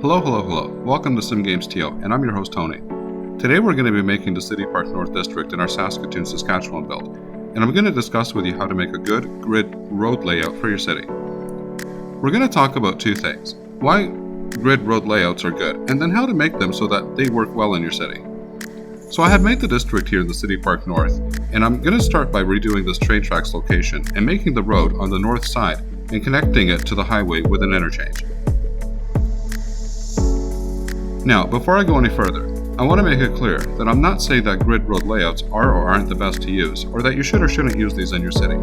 Hello. Welcome to Sim Games TO, and I'm your host Tony. Today we're going to be making the City Park North District in our Saskatoon Saskatchewan build, and I'm going to discuss with you how to make a good grid road layout for your city. We're going to talk about two things: why grid road layouts are good, and then how to make them so that they work well in your city. So I have made the district here in the City Park North, and I'm going to start by redoing this train tracks location and making the road on the north side and connecting it to the highway with an interchange. Now, before I go any further, I want to make it clear that I'm not saying that grid road layouts are or aren't the best to use, or that you should or shouldn't use these in your city.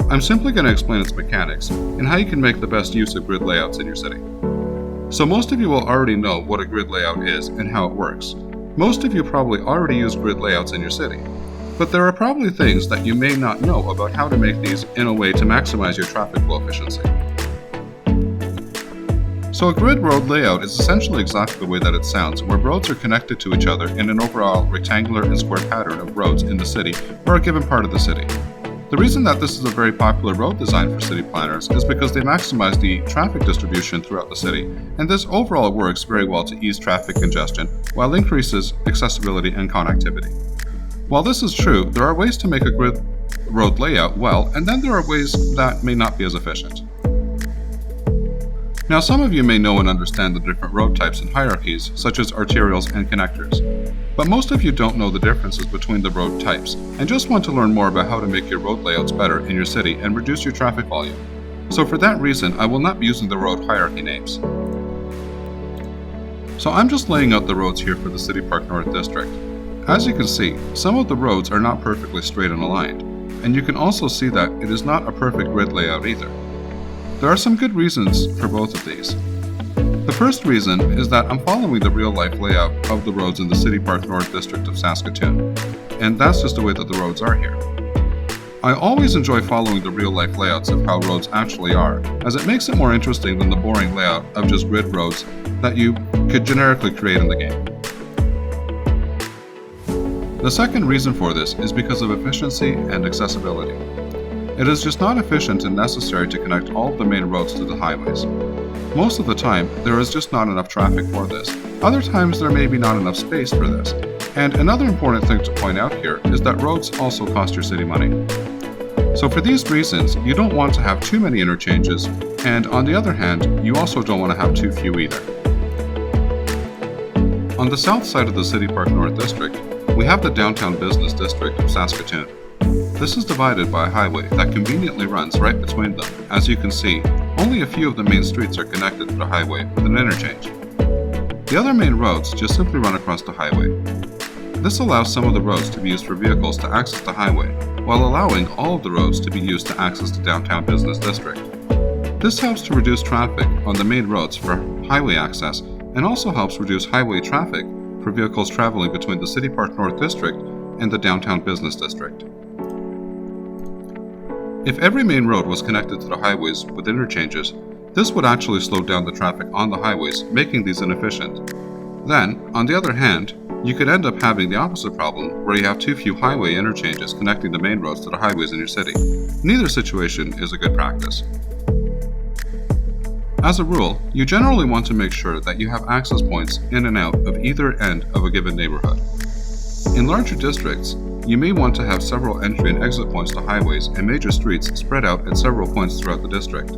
I'm simply going to explain its mechanics and how you can make the best use of grid layouts in your city. So most of you will already know what a grid layout is and how it works. Most of you probably already use grid layouts in your city, but there are probably things that you may not know about how to make these in a way to maximize your traffic flow efficiency. So a grid road layout is essentially exactly the way that it sounds, where roads are connected to each other in an overall rectangular and square pattern of roads in the city or a given part of the city. The reason that this is a very popular road design for city planners is because they maximize the traffic distribution throughout the city, and this overall works very well to ease traffic congestion while increases accessibility and connectivity. While this is true, there are ways to make a grid road layout well, and then there are ways that may not be as efficient. Now, some of you may know and understand the different road types and hierarchies, such as arterials and connectors. But most of you don't know the differences between the road types, and just want to learn more about how to make your road layouts better in your city and reduce your traffic volume. So for that reason, I will not be using the road hierarchy names. So I'm just laying out the roads here for the City Park North District. As you can see, some of the roads are not perfectly straight and aligned, and you can also see that it is not a perfect grid layout either. There are some good reasons for both of these. The first reason is that I'm following the real-life layout of the roads in the City Park North District of Saskatoon, and that's just the way that the roads are here. I always enjoy following the real-life layouts of how roads actually are, as it makes it more interesting than the boring layout of just grid roads that you could generically create in the game. The second reason for this is because of efficiency and accessibility. It is just not efficient and necessary to connect all of the main roads to the highways. Most of the time, there is just not enough traffic for this. Other times, there may be not enough space for this. And another important thing to point out here is that roads also cost your city money. So for these reasons, you don't want to have too many interchanges, and on the other hand, you also don't want to have too few either. On the south side of the City Park North District, we have the Downtown Business District of Saskatoon. This is divided by a highway that conveniently runs right between them. As you can see, only a few of the main streets are connected to the highway with an interchange. The other main roads just simply run across the highway. This allows some of the roads to be used for vehicles to access the highway, while allowing all of the roads to be used to access the Downtown Business District. This helps to reduce traffic on the main roads for highway access, and also helps reduce highway traffic for vehicles traveling between the City Park North District and the Downtown Business District. If every main road was connected to the highways with interchanges, this would actually slow down the traffic on the highways, making these inefficient. Then, on the other hand, you could end up having the opposite problem, where you have too few highway interchanges connecting the main roads to the highways in your city. Neither situation is a good practice. As a rule, you generally want to make sure that you have access points in and out of either end of a given neighborhood. In larger districts, you may want to have several entry and exit points to highways and major streets spread out at several points throughout the district.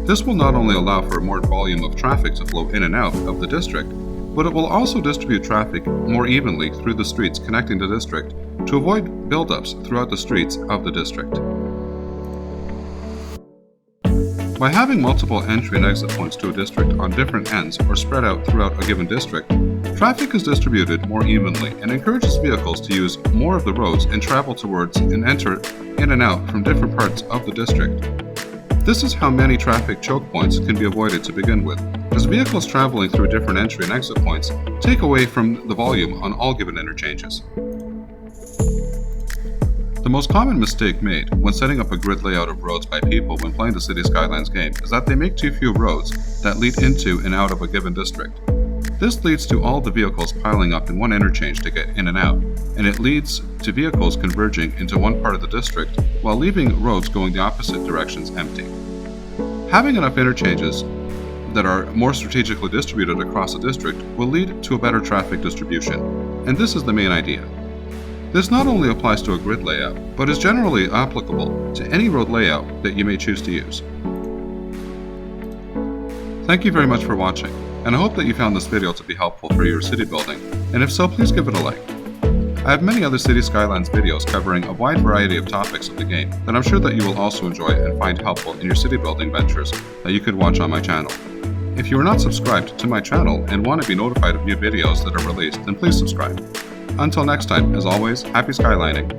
This will not only allow for more volume of traffic to flow in and out of the district, but it will also distribute traffic more evenly through the streets connecting the district to avoid buildups throughout the streets of the district. By having multiple entry and exit points to a district on different ends or spread out throughout a given district, traffic is distributed more evenly and encourages vehicles to use more of the roads and travel towards and enter in and out from different parts of the district. This is how many traffic choke points can be avoided to begin with, as vehicles traveling through different entry and exit points take away from the volume on all given interchanges. The most common mistake made when setting up a grid layout of roads by people when playing the City Skylines game is that they make too few roads that lead into and out of a given district. This leads to all the vehicles piling up in one interchange to get in and out, and it leads to vehicles converging into one part of the district while leaving roads going the opposite directions empty. Having enough interchanges that are more strategically distributed across a district will lead to a better traffic distribution. And this is the main idea. This not only applies to a grid layout, but is generally applicable to any road layout that you may choose to use. Thank you very much for watching, and I hope that you found this video to be helpful for your city building, and if so, please give it a like. I have many other City Skylines videos covering a wide variety of topics of the game that I'm sure that you will also enjoy and find helpful in your city building ventures that you could watch on my channel. If you are not subscribed to my channel and want to be notified of new videos that are released, then please subscribe. Until next time, as always, happy skylining.